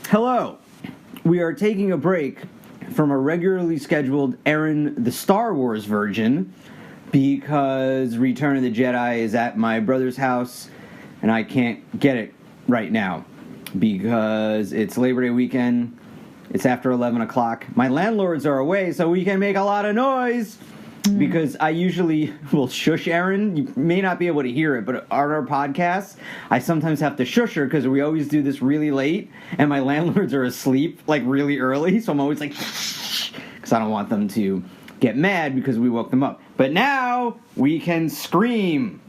Hello. We are taking a break from a regularly scheduled Erin the Star Wars virgin because Return of the Jedi is at my brother's house and I can't get it right now because it's Labor Day weekend. It's after 11 o'clock. My landlords are away, so we can make a lot of noise. Because I usually will shush Erin. You may not be able to hear it, but on our podcast, I sometimes have to shush her because we always do this really late, and my landlords are asleep, like, really early, so I'm always like, shh, because I don't want them to get mad because we woke them up. But now, we can scream.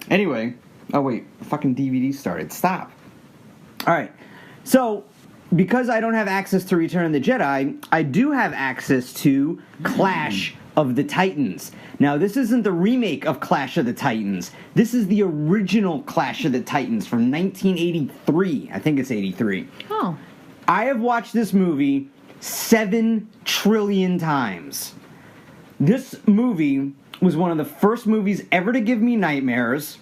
Anyway, oh wait, the fucking DVD started. Stop. Alright, so, because I don't have access to Return of the Jedi, I do have access to Clash of the Titans. Now, this isn't the remake of Clash of the Titans. This is the original Clash of the Titans from 1983. I think it's 83. Oh. I have watched this movie 7 trillion times. This movie was one of the first movies ever to give me nightmares.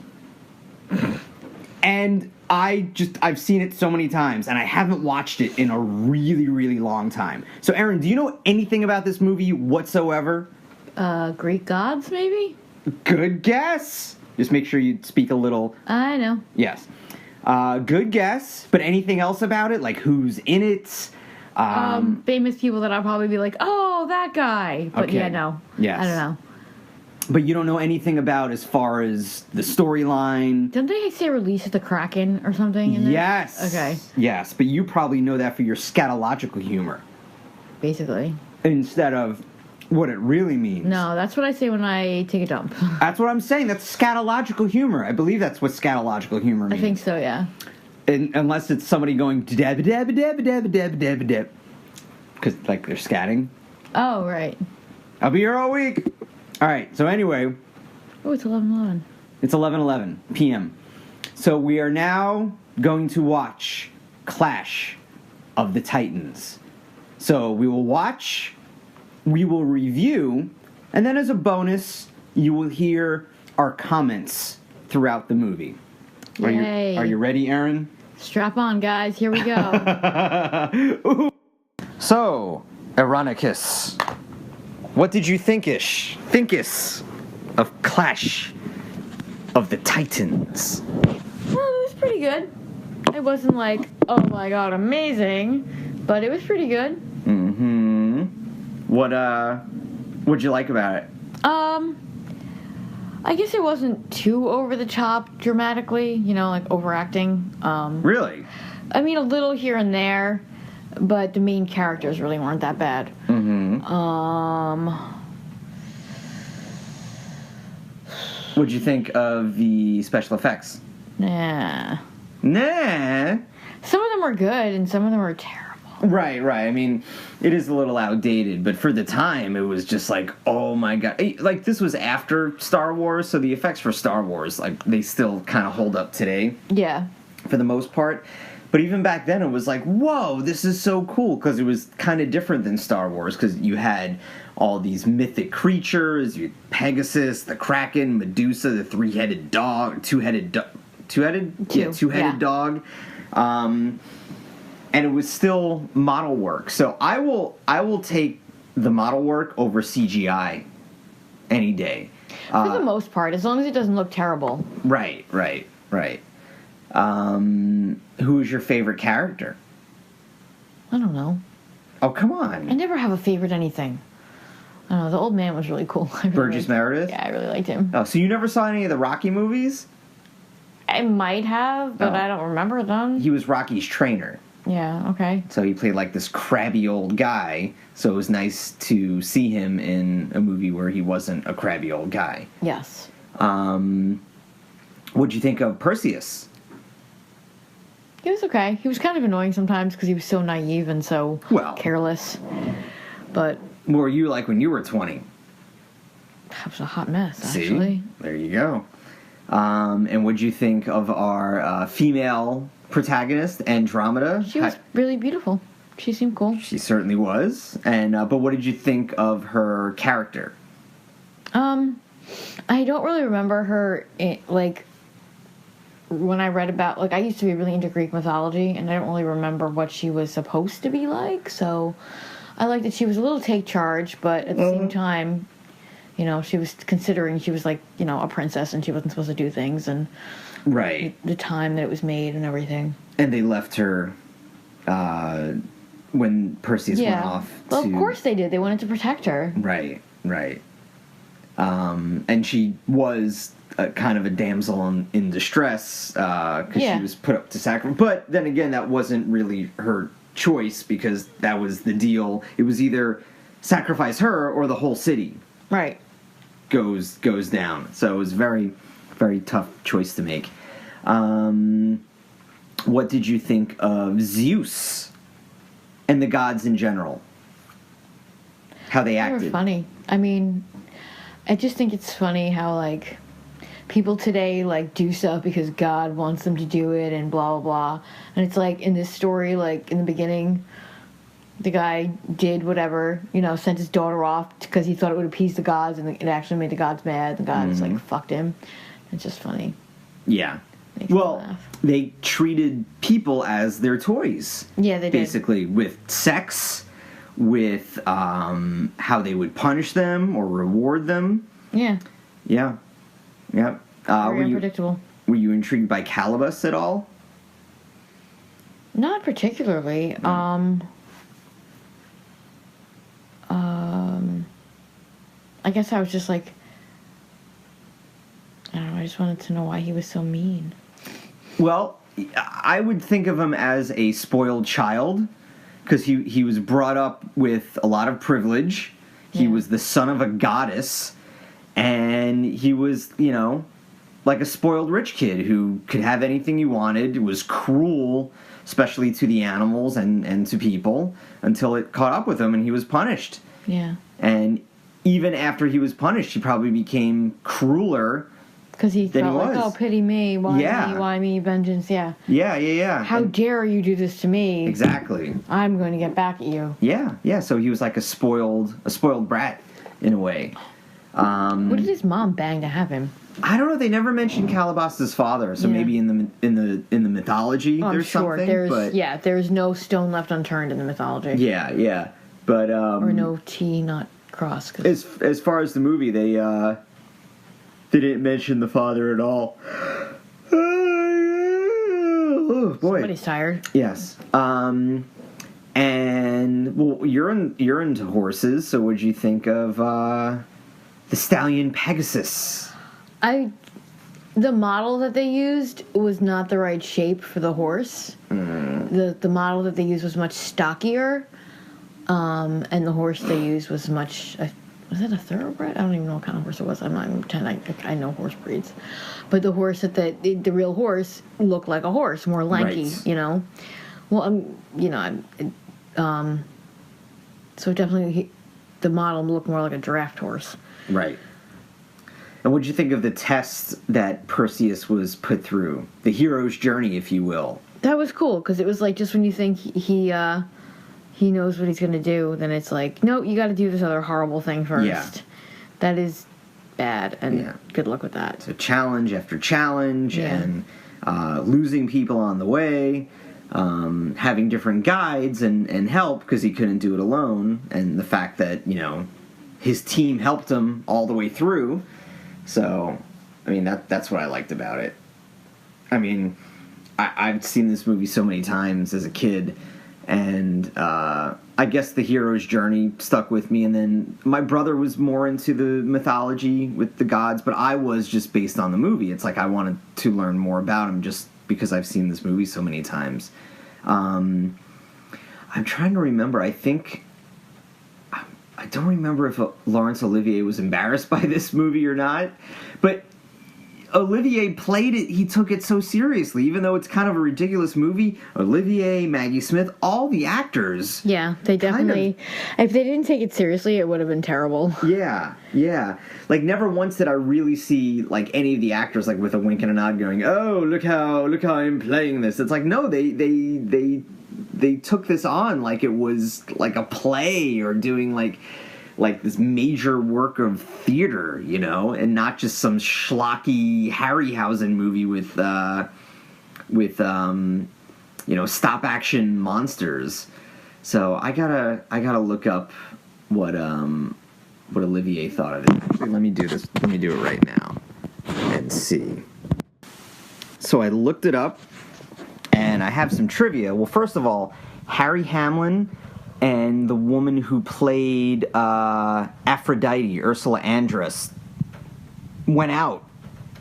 And I've seen it so many times, and I haven't watched it in a really, really long time. So, Erin, do you know anything about this movie whatsoever? Greek gods, maybe? Good guess. Just make sure you speak a little. I know. Yes. Good guess. But anything else about it? Like, who's in it? Famous people that I'll probably be like, oh, that guy. But okay. yeah, no. Yes. I don't know. But you don't know anything about as far as the storyline? Didn't they say release of the Kraken or something in there? Yes. Okay. Yes, but you probably know that for your scatological humor. Basically. Instead of what it really means. No, that's what I say when I take a dump. That's what I'm saying. That's scatological humor. I believe that's what scatological humor means. I think so, yeah. Unless it's somebody going dab dab dab dab dab dab dab, because like they're scatting. Oh, right. I'll be here all week. All right. So anyway. Oh, it's 11:11. It's 11:11 p.m. So we are now going to watch Clash of the Titans. So we will watch. We will review, and then as a bonus, you will hear our comments throughout the movie. Yay. Are you ready, Erin? Strap on, guys. Here we go. So, Ironicus, what did you thinkis of Clash of the Titans? Well, it was pretty good. It wasn't like, oh my god, amazing, but it was pretty good. Mm-hmm. What'd you like about it? I guess it wasn't too over the top dramatically, like overacting. Really? I mean, a little here and there, but the main characters really weren't that bad. Mm-hmm. What'd you think of the special effects? Nah. Some of them were good, and some of them were terrible. Right. I mean, it is a little outdated, but for the time, it was just like, oh my god. Like, this was after Star Wars, so the effects for Star Wars, like, they still kind of hold up today. Yeah. For the most part. But even back then, it was like, whoa, this is so cool, because it was kind of different than Star Wars, because you had all these mythic creatures, you had Pegasus, the Kraken, Medusa, the three-headed dog, two-headed dog. And it was still model work. So I will take the model work over CGI any day. For the most part, as long as it doesn't look terrible. Right. Who is your favorite character? I don't know. Oh, come on. I never have a favorite anything. I don't know, the old man was really cool. Burgess Meredith? Yeah, I really liked him. Oh, so you never saw any of the Rocky movies? I might have, but I don't remember them. He was Rocky's trainer. Yeah, okay. So he played like this crabby old guy, so it was nice to see him in a movie where he wasn't a crabby old guy. Yes. What'd you think of Perseus? He was okay. He was kind of annoying sometimes because he was so naive and so careless. But what were you like when you were 20? That was a hot mess, actually. See? There you go. And what'd you think of our female protagonist, Andromeda? She was really beautiful. She seemed cool. She certainly was. And but what did you think of her character? I don't really remember her when I read about, like, I used to be really into Greek mythology, and I don't really remember what she was supposed to be like, so I liked that she was a little take charge, but at the same time, you know, she was considering she was, like, you know, a princess, and she wasn't supposed to do things, and the time that it was made and everything. And they left her when Perseus went off. Well, of course they did. They wanted to protect her. Right. And she was kind of a damsel in distress because she was put up to sacrifice. But then again, that wasn't really her choice because that was the deal. It was either sacrifice her or the whole city goes down. So it was a very, very tough choice to make. What did you think of Zeus and the gods in general? How they acted? They were funny. I mean, I just think it's funny how, like, people today, like, do stuff because God wants them to do it and blah, blah, blah. And it's like, in this story, like, in the beginning, the guy did whatever, you know, sent his daughter off because he thought it would appease the gods, and it actually made the gods mad. The gods, like, fucked him. It's just funny. Yeah. Well, they treated people as their toys. Yeah, they did. Basically, with sex, with how they would punish them or reward them. Yeah. Yeah. Yeah. Very unpredictable. Were you intrigued by Calibos at all? Not particularly. I guess I was just like, I don't know, I just wanted to know why he was so mean. Well, I would think of him as a spoiled child because he was brought up with a lot of privilege. He was the son of a goddess, and he was, you know, like a spoiled rich kid who could have anything he wanted, was cruel, especially to the animals and to people, until it caught up with him and he was punished. Yeah. And even after he was punished, he probably became crueler. Because he felt like, oh, pity me, why me, vengeance, Yeah. How dare you do this to me? Exactly. I'm going to get back at you. Yeah, so he was like a spoiled brat, in a way. What did his mom bang to have him? I don't know, they never mentioned Calibos' father, so maybe in the mythology there's something. There's no stone left unturned in the mythology. Yeah. But or no T not crossed. As far as the movie, they didn't mention the father at all. Oh boy, somebody's tired. Yes. And well, you're into horses, so what'd you think of the stallion Pegasus? The model that they used was not the right shape for the horse. The model that they used was much stockier, and the horse they used was much. Was it a thoroughbred? I don't even know what kind of horse it was. I'm not even pretending I know horse breeds, but the horse that the real horse looked like a horse, more lanky, you know. Well, so definitely the model looked more like a draft horse. Right. And what'd you think of the test that Perseus was put through? The hero's journey, if you will. That was cool, because it was like, just when you think he knows what he's going to do, then it's like, no, you got to do this other horrible thing first. Yeah. That is bad, and good luck with that. So challenge after challenge, and losing people on the way, having different guides and help, because he couldn't do it alone, and the fact that, you know, his team helped him all the way through. So, I mean, that's what I liked about it. I mean, I've seen this movie so many times as a kid, and I guess the hero's journey stuck with me, and then my brother was more into the mythology with the gods, but I was just based on the movie. It's like I wanted to learn more about him just because I've seen this movie so many times. I'm trying to remember. I don't remember if Laurence Olivier was embarrassed by this movie or not, but Olivier played it, he took it so seriously, even though it's kind of a ridiculous movie. Olivier, Maggie Smith, all the actors. Yeah, they definitely, if they didn't take it seriously, it would have been terrible. Yeah. Like, never once did I really see, like, any of the actors, like, with a wink and a nod going, oh, look how I'm playing this. It's like, no, they took this on like it was like a play or doing like like this major work of theater, you know, and not just some schlocky Harryhausen movie with you know, stop action monsters. So I gotta look up what Olivier thought of it. Actually, let me do this. Let me do it right now and see. So I looked it up, and I have some trivia. Well, first of all, Harry Hamlin and the woman who played Aphrodite, Ursula Andress, went out,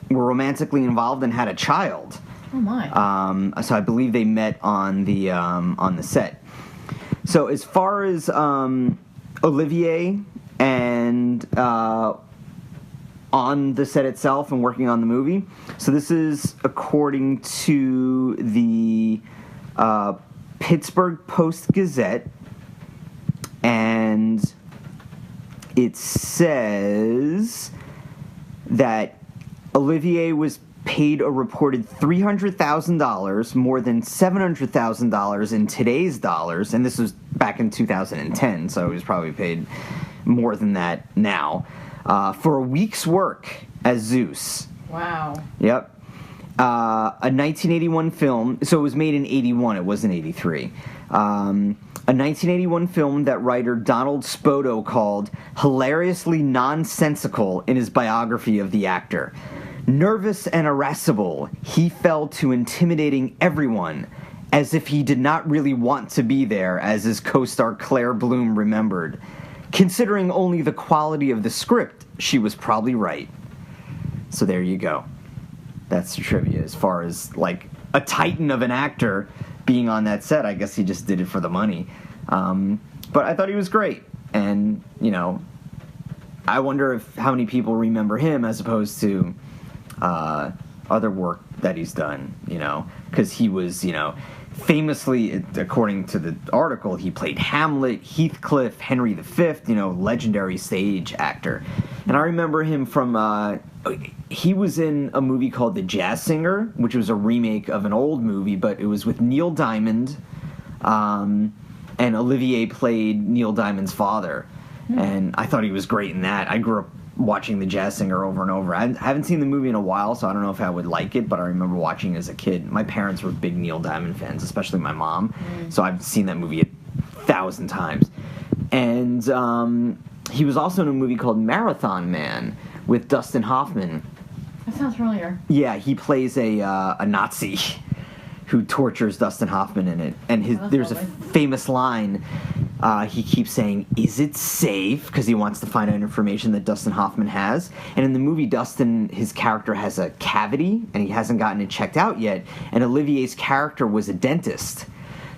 were romantically involved, and had a child. Oh my! So I believe they met on the set. So as far as Olivier and on the set itself and working on the movie, so this is according to the Pittsburgh Post-Gazette, and it says that Olivier was paid a reported $300,000, more than $700,000 in today's dollars, and this was back in 2010, so he was probably paid more than that now, for a week's work as Zeus. Wow. Yep. A 1981 film, so it was made in 81, it wasn't 83. A 1981 film that writer Donald Spoto called hilariously nonsensical in his biography of the actor. Nervous and irascible, he fell to intimidating everyone, as if he did not really want to be there, as his co-star Claire Bloom remembered. Considering only the quality of the script, she was probably right. So there you go. That's the trivia. As far as, like, a titan of an actor being on that set, I guess he just did it for the money. But I thought he was great. And, you know, I wonder how many people remember him as opposed to other work that he's done, you know, because he was, you know, famously, according to the article, he played Hamlet, Heathcliff, Henry V, you know, legendary stage actor. And I remember him from, he was in a movie called The Jazz Singer, which was a remake of an old movie, but it was with Neil Diamond, and Olivier played Neil Diamond's father. And I thought he was great in that. I grew up watching The Jazz Singer over and over. I haven't seen the movie in a while, so I don't know if I would like it, but I remember watching it as a kid. My parents were big Neil Diamond fans, especially my mom, so I've seen that movie 1,000 times. And he was also in a movie called Marathon Man with Dustin Hoffman. That sounds familiar. Yeah, he plays a Nazi who tortures Dustin Hoffman in it. And there's lovely. A famous line. He keeps saying, "Is it safe?" Because he wants to find out information that Dustin Hoffman has. And in the movie, his character has a cavity, and he hasn't gotten it checked out yet. And Olivier's character was a dentist.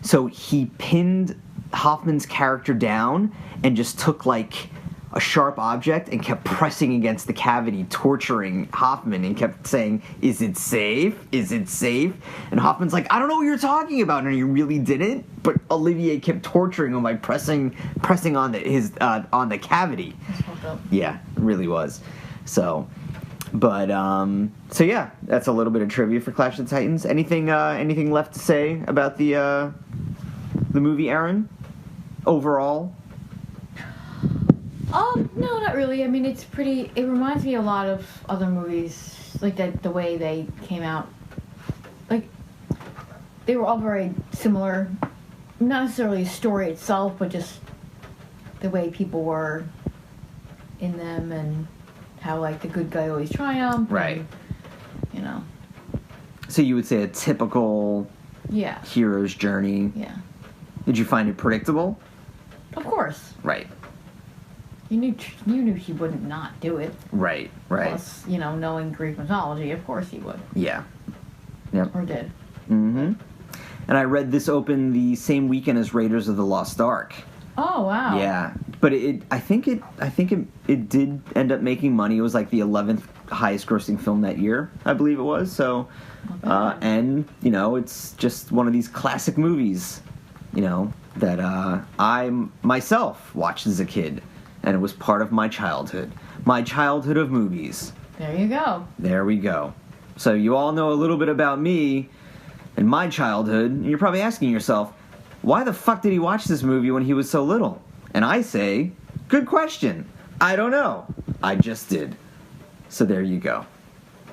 So he pinned Hoffman's character down and just took, like, a sharp object and kept pressing against the cavity, torturing Hoffman, and kept saying, "Is it safe? Is it safe?" And Hoffman's like, "I don't know what you're talking about," and he really didn't. But Olivier kept torturing him by pressing on the cavity. That's fucked up. Yeah, it really was. So, but so yeah, that's a little bit of trivia for Clash of the Titans. Anything left to say about the movie, Erin? Overall. No, not really. I mean, it reminds me a lot of other movies, like the way they came out. Like, they were all very similar. Not necessarily the story itself, but just the way people were in them and how, like, the good guy always triumphed. Right. And, you know. So you would say a typical hero's journey. Yeah. Did you find it predictable? Of course. Right. You knew he wouldn't not do it. Right. Plus, you know, knowing Greek mythology, of course he would. Yeah. Yep. Or did. Mm-hmm. And I read this opened the same weekend as Raiders of the Lost Ark. Oh, wow. Yeah. But I think it did end up making money. It was like the 11th highest grossing film that year, I believe it was. So, and, you know, it's just one of these classic movies, you know, that I myself watched as a kid. And it was part of my childhood. My childhood of movies. There you go. There we go. So you all know a little bit about me and my childhood. And you're probably asking yourself, why the fuck did he watch this movie when he was so little? And I say, Good question. I don't know. I just did. So there you go.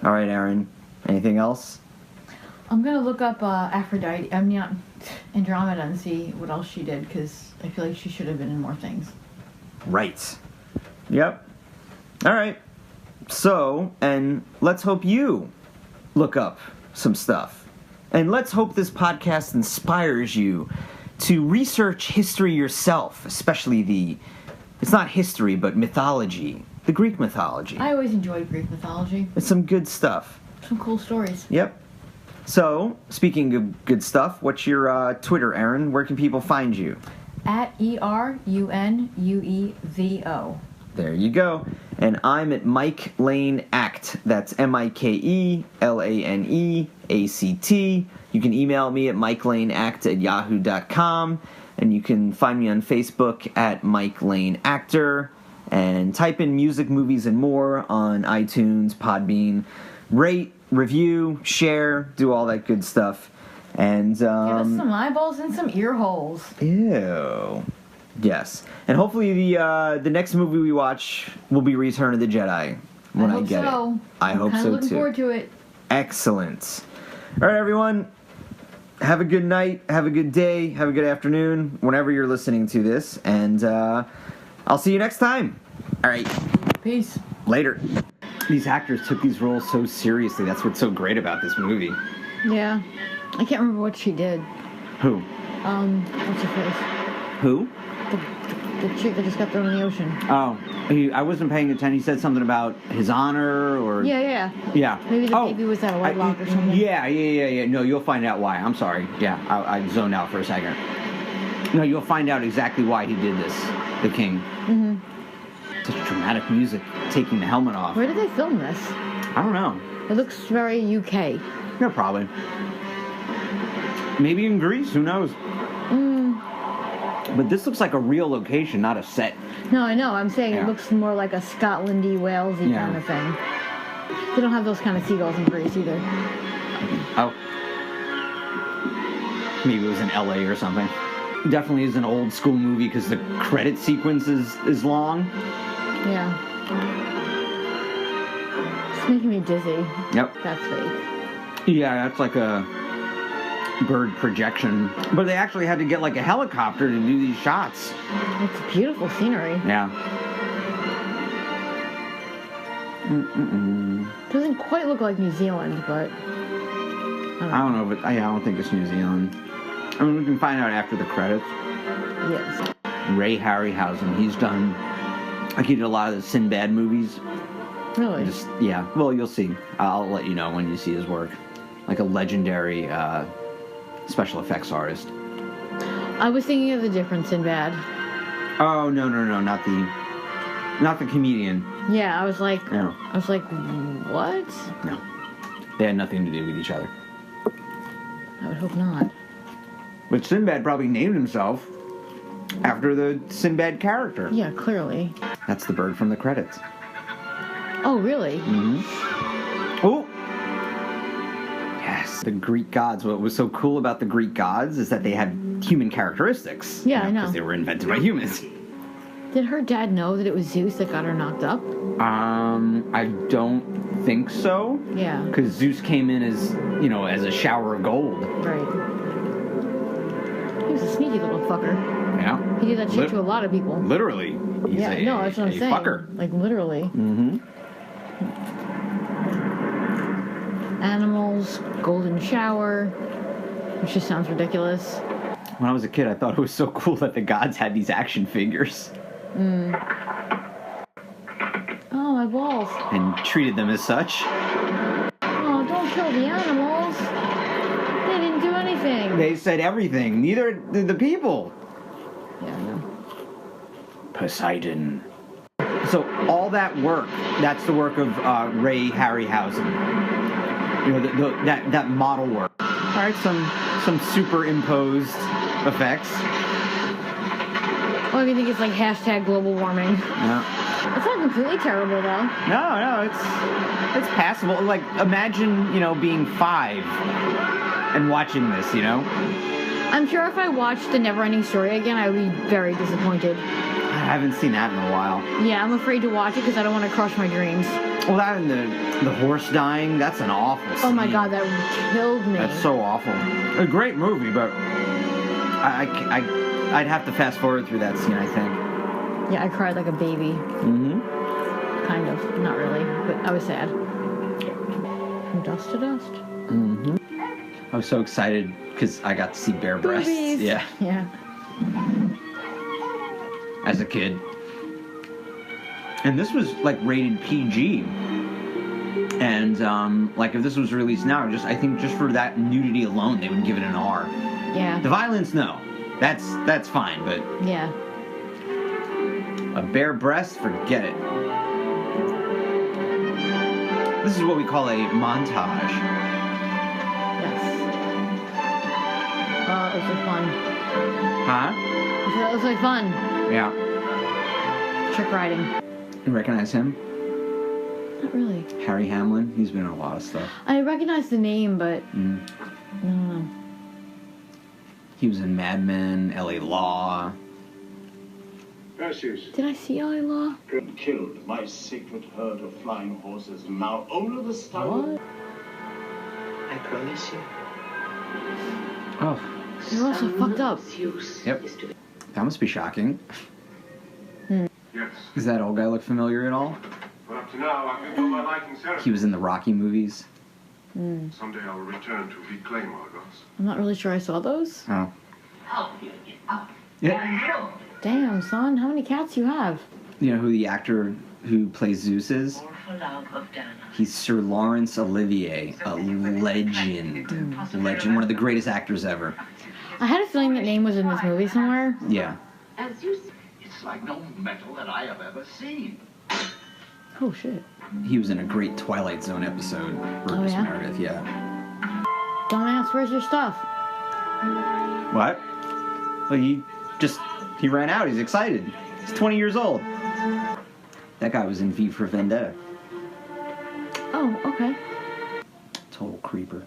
All right, Erin. Anything else? I'm gonna look up Aphrodite. I mean, Andromeda and see what else she did because I feel like she should have been in more things. Right. Yep. All right. So, and let's hope you look up some stuff. And let's hope this podcast inspires you to research history yourself, especially it's not history, but mythology, the Greek mythology. I always enjoyed Greek mythology. It's some good stuff. Some cool stories. Yep. So, speaking of good stuff, what's your Twitter, Erin? Where can people find you? At ERUNUEVO. There you go. And I'm at Mike Lane Act. That's MikeLaneAct. You can email me at mikelaneact@yahoo.com. And you can find me on Facebook at Mike Lane Actor. And type in music, movies, and more on iTunes, Podbean. Rate, review, share, do all that good stuff. And give us some eyeballs and some ear holes. Ew. Yes. And hopefully the next movie we watch will be Return of the Jedi when I get it. I hope so too. Looking forward to it. Excellent. All right, everyone. Have a good night. Have a good day. Have a good afternoon. Whenever you're listening to this, and I'll see you next time. All right. Peace. Later. These actors took these roles so seriously. That's what's so great about this movie. Yeah. I can't remember what she did. Who? What's her face? Who? The chick that just got thrown in the ocean. Oh, I wasn't paying attention. He said something about his honor or... Yeah. Oh, Maybe the baby was at a wedlock or something. Yeah. No, you'll find out why. I'm sorry. Yeah, I zoned out for a second. No, you'll find out exactly why he did this, the king. Mm-hmm. Such dramatic music, taking the helmet off. Where did they film this? I don't know. It looks very UK. Yeah, probably. Maybe in Greece, who knows? But this looks like a real location, not a set. No, I know. I'm saying it looks more like a Scotlandy, Walesy kind of thing. They don't have those kind of seagulls in Greece either. Oh. Maybe it was in LA or something. Definitely is an old school movie because the credit sequence is long. Yeah. It's making me dizzy. Yep. That's fake. Yeah, that's like a bird projection. But they actually had to get like a helicopter to do these shots. It's beautiful scenery. Yeah. Doesn't quite look like New Zealand, but... I don't know, but I don't think it's New Zealand. I mean, we can find out after the credits. Yes. Ray Harryhausen, he's done... Like, he did a lot of the Sinbad movies. Really? Well, you'll see. I'll let you know when you see his work. Like a legendary special effects artist. I was thinking of the different Sinbad. Oh, no, not the comedian. Yeah, I was like... No. I was like, what? No. They had nothing to do with each other. I would hope not. But Sinbad probably named himself after the Sinbad character. Yeah, clearly. That's the bird from the credits. Oh, really? Mm-hmm. Oh! Yes, the Greek gods. What was so cool about the Greek gods is that they had human characteristics. Yeah, I know. Because they were invented by humans. Did her dad know that it was Zeus that got her knocked up? I don't think so. Yeah. Because Zeus came in as a shower of gold. Right. He was a sneaky little fucker. Yeah. He did that shit to a lot of people. Literally. He's that's what I'm saying. Fucker. Like, literally. Mm-hmm. Animals, golden shower, which just sounds ridiculous. When I was a kid, I thought it was so cool that the gods had these action figures. Oh, my balls. And treated them as such. Oh, don't kill the animals. They didn't do anything. They said everything. Neither did the people. Yeah, I know. Poseidon. So all that work, that's the work of Ray Harryhausen. That model work. All right, some superimposed effects. All I can think is like hashtag global warming. Yeah. It's not completely terrible though. No, it's passable. Like imagine, being 5 and watching this, I'm sure if I watched The Neverending Story again, I would be very disappointed. I haven't seen that in a while. Yeah, I'm afraid to watch it because I don't want to crush my dreams. Well, that and the horse dying, that's an awful scene. Oh my god, that killed me. That's so awful. A great movie, but I'd have to fast forward through that scene, I think. Yeah, I cried like a baby. Mm-hmm. Kind of. Not really, but I was sad. From dust to dust. Mm-hmm. I was so excited because I got to see bare breasts. Boobies. Yeah. Yeah. As a kid. And this was like rated PG. And like if this was released now, I think just for that nudity alone, they would give it an R. Yeah. The violence, no. That's fine, but Yeah. a bare breast, forget it. This is what we call a montage. Yes. Oh, it was like fun. Huh? I said it was like fun. Yeah. Trick riding. You recognize him? Not really. Harry Hamlin. He's been in a lot of stuff. I recognize the name, but I don't know. He was in Mad Men, L.A. Law. Perseus Did I see L.A. Law? killed my sacred herd of flying horses, and now only the stallion. What? I promise you. Oh. You're also fucked up. Zeus Yep. is to That must be shocking. Yes, Does that old guy look familiar at all? but up to now I've been told my liking Sarah. He was in the Rocky movies. Someday I'll return to reclaim Argos. I'm not really sure I saw those. Oh. help you get up. Yeah. Damn, son, how many cats you have? You know who the actor who plays Zeus is? Or for love of Dana. He's Sir Laurence Olivier, a legend. Legend, one of the greatest actors ever. I had a feeling that name was in this movie somewhere. Yeah. As you say. It's like no metal that I have ever seen. Oh shit. He was in a great Twilight Zone episode. Burgess yeah? Meredith, yeah. Dumbass, where's your stuff? What? Well, he ran out. He's excited. He's 20 years old. That guy was in V for Vendetta. Oh, okay. Total creeper.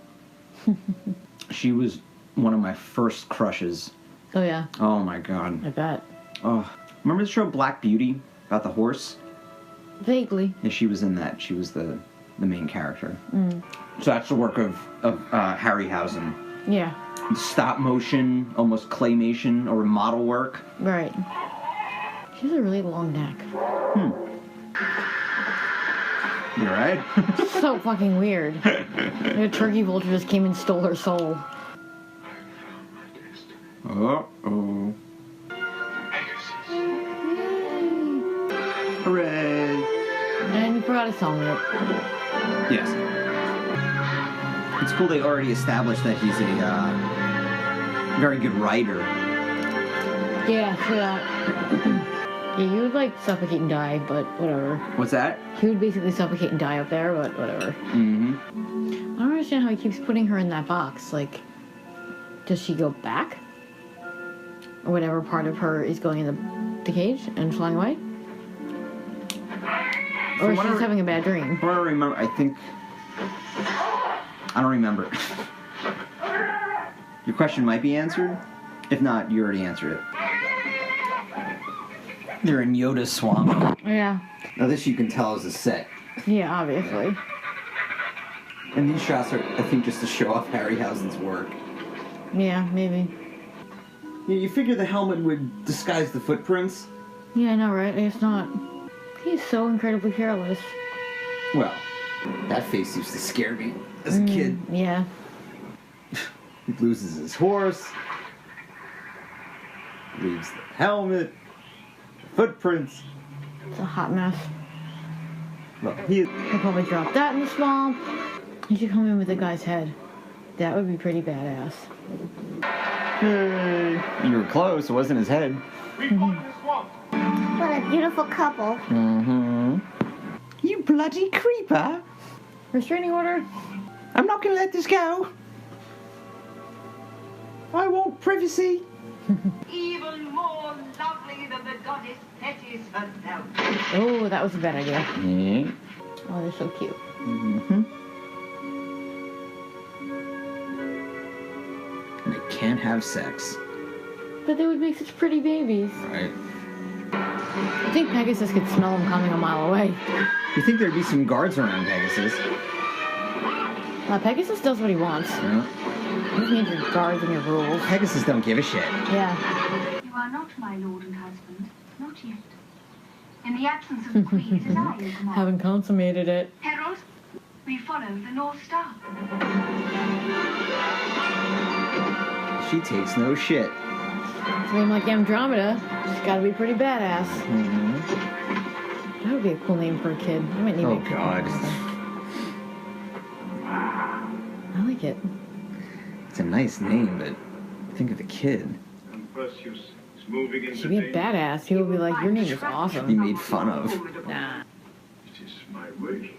She was one of my first crushes. Oh yeah, Oh my god. I bet. Oh, remember the show Black Beauty about the horse? Vaguely. Yeah, she was in that. She was the main character. So that's the work of Harryhausen. Yeah, Stop motion, almost claymation or model work. right. She has a really long neck. You alright? So fucking weird. Like a turkey vulture just came and stole her soul. Uh-oh. Pegasus. Hooray! And you forgot his helmet. Yes. It's cool they already established that he's a very good writer. Yeah, for that. Yeah, you would like suffocate and die, but whatever. What's that? He would basically suffocate and die up there, but whatever. Mm-hmm. I don't understand how he keeps putting her in that box. Like, does she go back? Or whatever part of her is going in the cage and flying away? Or is she just having a bad dream? I don't remember. I don't remember. Your question might be answered. If not, you already answered it. They're in Yoda's swamp. Yeah. Now this you can tell is a set. Yeah, obviously. And these shots are, I think, just to show off Harryhausen's work. Yeah, maybe. Yeah, you figure the helmet would disguise the footprints? Yeah, I know, right? I guess not. He's so incredibly careless. Well, that face used to scare me as a kid. Yeah. He loses his horse, leaves the helmet, the footprints. It's a hot mess. Well, he... He'll probably drop that in the swamp. He should come in with the guy's head. That would be pretty badass. You were close. It wasn't his head. We fought in the swamp. What a beautiful couple. Mm-hmm. You bloody creeper! Restraining order? I'm not gonna let this go. I want privacy. Even more lovely than the goddess Thetis herself. Oh, that was a bad idea. Yeah. Oh, they're so cute. Mm-hmm. They can't have sex. But they would make such pretty babies. Right. I think Pegasus could smell him coming a mile away. You think there'd be some guards around Pegasus? Pegasus does what he wants. Yeah. You just need your guards and your rules. Pegasus don't give a shit. Yeah. You are not my lord and husband. Not yet. In the absence of the queen, it is I who command. Haven't consummated it. Herald, we follow the North Star. She takes no shit. To name like Andromeda, she's gotta be pretty badass. Mm-hmm. That would be a cool name for a kid. I might name Oh, it. God. I like it. It's a nice name, but think of the kid. And Perseus is moving into She'd be a danger. badass. He would be like, your name is Be awesome. made fun of. Nah, It is my wish,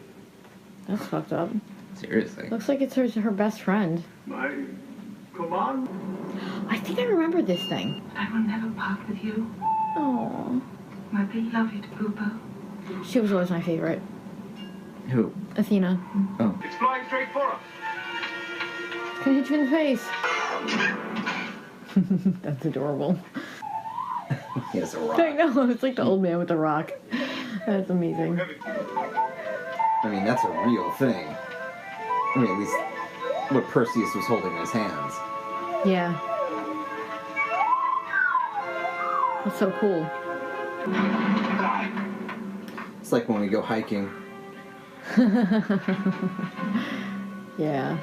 that's fucked up. Seriously. Looks like it's her best friend. my command. I think I remember this thing. I will never part with you, Oh, my beloved Bubo. she was always my favorite. Who? Athena. Oh. It's flying straight for us. Can I hit you in the face? That's adorable. He has a rock. I know, it's like the old man with the rock. That's amazing. I mean, that's a real thing. I mean, at least what Perseus was holding in his hands. Yeah. That's so cool. It's like when we go hiking. Yeah.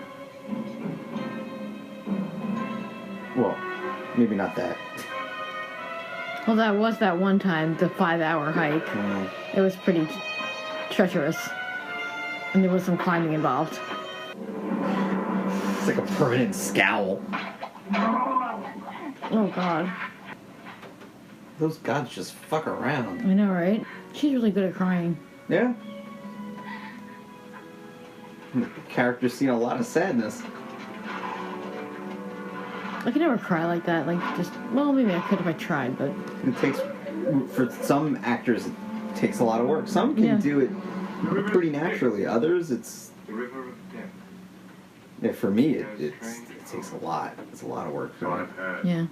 Well, maybe not that. Well, that was that one time, the 5-hour hike. It was pretty treacherous. And there was some climbing involved. It's like a permanent scowl. Oh, God. Those gods just fuck around. I know, right? She's really good at crying. Yeah. The character's seen a lot of sadness. I could never cry like that. Like, just, well, maybe I could if I tried, but... It takes, for some actors, it takes a lot of work. Some can Yeah. do it pretty naturally. Others, it's... The river of death. Yeah, for me, it takes a lot. It's a lot of work for So me. I've heard. Yeah.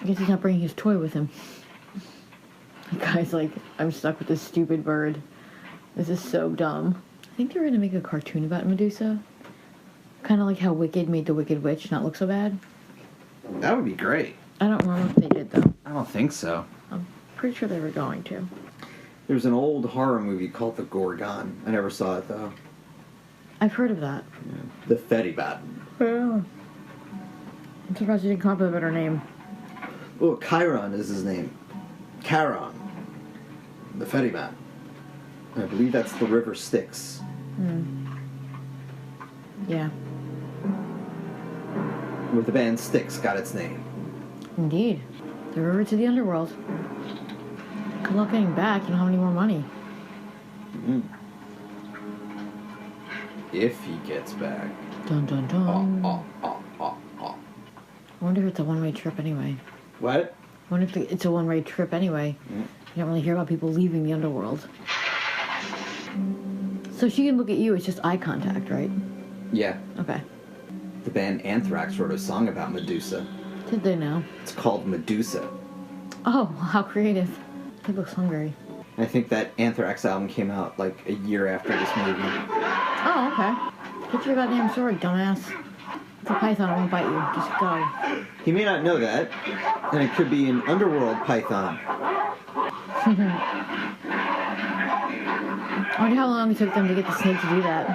I guess he's not bringing his toy with him. The guy's like, I'm stuck with this stupid bird. This is so dumb. I think they were going to make a cartoon about Medusa. Kind of like how Wicked made the Wicked Witch not look so bad. That would be great. I don't remember if they did, though. I don't think so. I'm pretty sure they were going to. There's an old horror movie called The Gorgon. I never saw it, though. I've heard of that. Yeah. The Fedibat. Yeah. I'm surprised you didn't come up with a better name. Oh, Chiron is his name. Charon. The Fedibat. I believe that's the river Styx. Yeah. Where the band Styx got its name. Indeed. The river to the underworld. Good luck getting back. You don't have any more money. If he gets back. Dun dun dun. Oh. I wonder if it's a one-way trip anyway. What? I wonder if it's a one-way trip anyway. You don't really hear about people leaving the underworld. So she can look at you, it's just eye contact, right? Yeah. Okay. The band Anthrax wrote a song about Medusa. Did they know? It's called Medusa. Oh, how creative. He looks hungry. I think that Anthrax album came out like a year after this movie. Oh, okay. Get your goddamn sword, dumbass. It's a python, it won't bite you. Just go. He may not know that, and it could be an underworld python. I wonder how long it took them to get the snake to do that.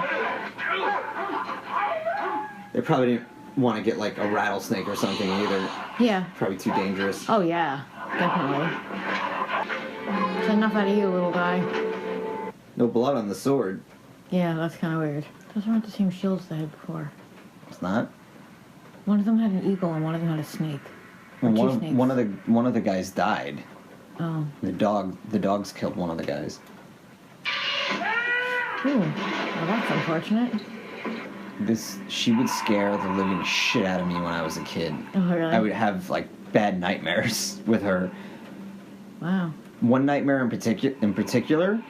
They probably didn't want to get like a rattlesnake or something either. Yeah. Probably too dangerous. Oh, yeah. Definitely. It's enough out of you, little guy. No blood on the sword. Yeah, that's kind of weird. Those aren't the same shields they had before. It's not. One of them had an eagle and one of them had a snake. Or Well, two snakes. one of the guys died. Oh. The dogs killed one of the guys. Ooh. Well, that's unfortunate. She would scare the living shit out of me when I was a kid. Oh, really? I would have like bad nightmares with her. Wow. One nightmare in particular,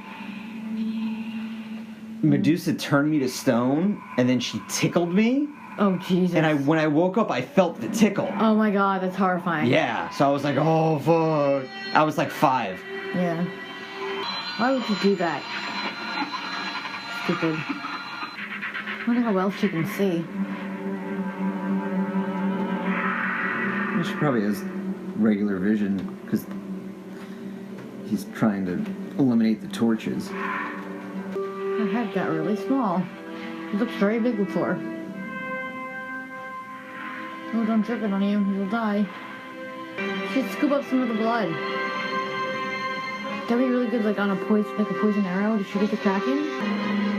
Medusa turned me to stone, and then she tickled me. Oh, Jesus. And when I woke up, I felt the tickle. Oh, my God. That's horrifying. Yeah, so I was like, oh, fuck. I was like 5. Yeah. Why would you do that? Stupid. I wonder how well she can see. She probably has regular vision because he's trying to eliminate the torches. Her head got really small. It looked very big before. Oh, don't drip it on you. You'll die. You should scoop up some of the blood. That'd be really good, like on a poison arrow to shoot at the Kraken.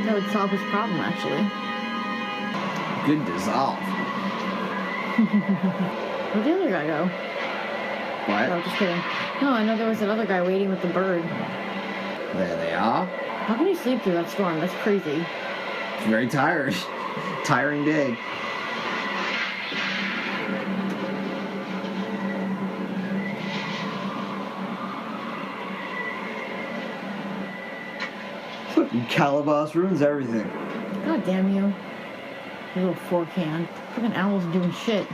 That would solve his problem, actually. Good dissolve. Where'd the other guy go? What? Oh, just kidding. No, I know there was that other guy waiting with the bird. There they are. How can you sleep through that storm? That's crazy. Very tired. Tiring day. Calibos ruins everything. God damn you. You little forehand. Fucking owl's doing shit.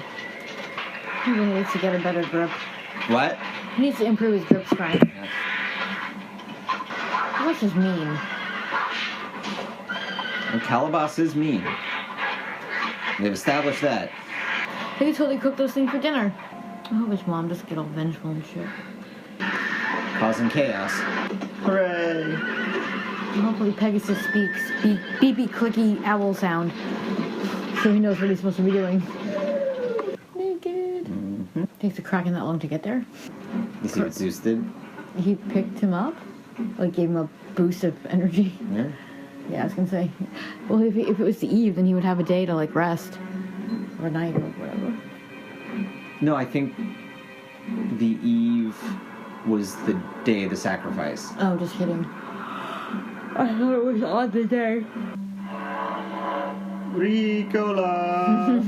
He really needs to get a better grip. What? He needs to improve his grip strength. That's just mean. And Calibos is mean. They've established that. They could totally cook those things for dinner. I hope his mom doesn't get all vengeful and shit. Causing chaos. Hooray! And hopefully Pegasus speaks beepy clicky owl sound. So he knows what he's supposed to be doing. Naked. Mm-hmm. Takes the Kraken that long to get there. You see what Zeus did? He picked him up? Like gave him a boost of energy? Yeah. Yeah, I was gonna say. Well, if it was the eve, then he would have a day to like rest. Or a night or whatever. No, I think the eve was the day of the sacrifice. Oh, just kidding. I thought it was on the day. Ricola!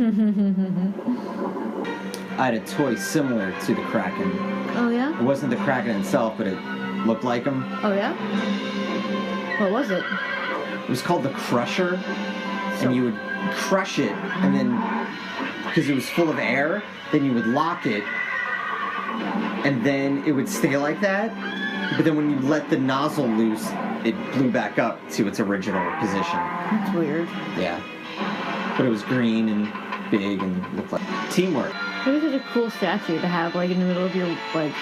I had a toy similar to the Kraken. Oh, yeah? It wasn't the Kraken itself, but it looked like him. Oh, yeah? What was it? It was called the Crusher, and you would crush it, and then, because it was full of air, then you would lock it, and then it would stay like that, but then when you let the nozzle loose, it blew back up to its original position. That's weird. Yeah. But it was green and big and looked like teamwork. It was such a cool statue to have, like, in the middle of your, like,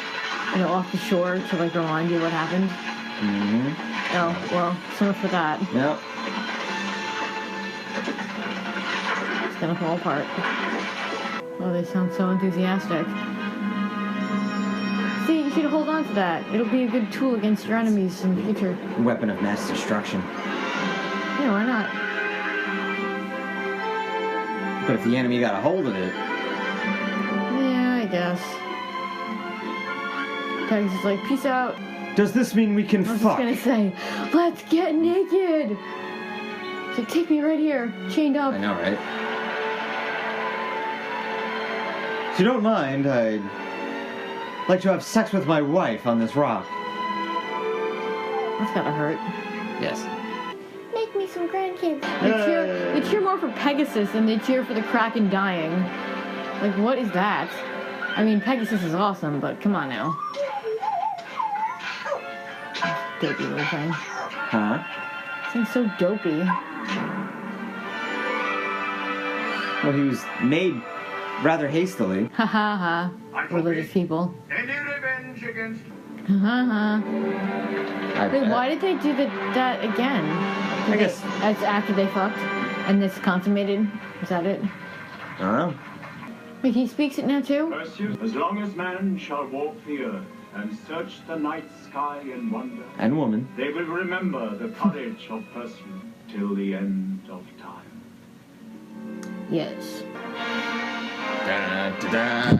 you know, off the shore to, like, remind you what happened. Mm-hmm. Oh, well, so much for that. Yep. It's gonna fall apart. Oh, they sound so enthusiastic. See, you should hold on to that. It'll be a good tool against your enemies in the future. Weapon of mass destruction. Yeah, why not? But if the enemy got a hold of it... Yeah, I guess. Pegasus is like, peace out. Does this mean we can I was fuck? just gonna say, let's get naked! So take me right here, chained up. I know, right? If you don't mind, I'd like to have sex with my wife on this rock. That's gotta hurt. Yes. Make me some grandkids. They cheer more for Pegasus than they cheer for the Kraken dying. Like, what is that? I mean, Pegasus is awesome, but come on now. Dopey little thing. Huh? Seems so dopey. Well, he was made rather hastily. Ha ha ha. Religious people. Any revenge against Ha ha ha. I Wait, bet. why did they do that again? I guess... It's after they fucked? And this consummated? Is that it? I don't know. Wait, he speaks it now too? Perseus, as long as man shall walk the earth and search the night sky in wonder, And woman. they will remember the courage of Perseus till the end of time. Yes. Da-da-da-da.